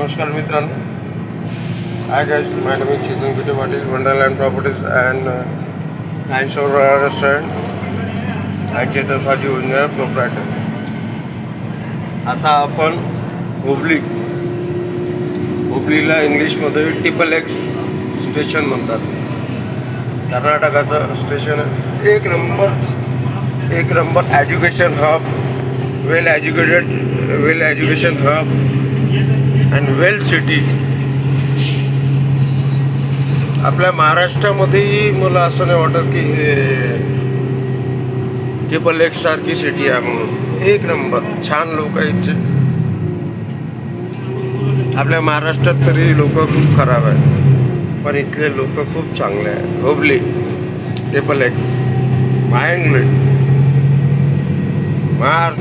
नमस्कार मित्रांनो. Hi guys, my name is Chetan Gute Patil, Wonderland Properties and Nine Shore Restaurant. I Chetan Saji Unjar proprietor. आता आपण हुबलीला इंग्लिशमध्ये triple X station म्हणतात. कर्नाटकाचं station आहे. एक number education hub, well education hub and well city. आपल्या महाराष्ट्रामध्येही मला असं नाही वाटत की हे ट्रिपल X सारखी सिटी आहे म्हणून. एक नंबर छान लोक आहेत. आपल्या महाराष्ट्रात तरी लोक खूप खराब आहेत, पण इथले लोक खूप चांगले आहेत. Hubli triple X mind mark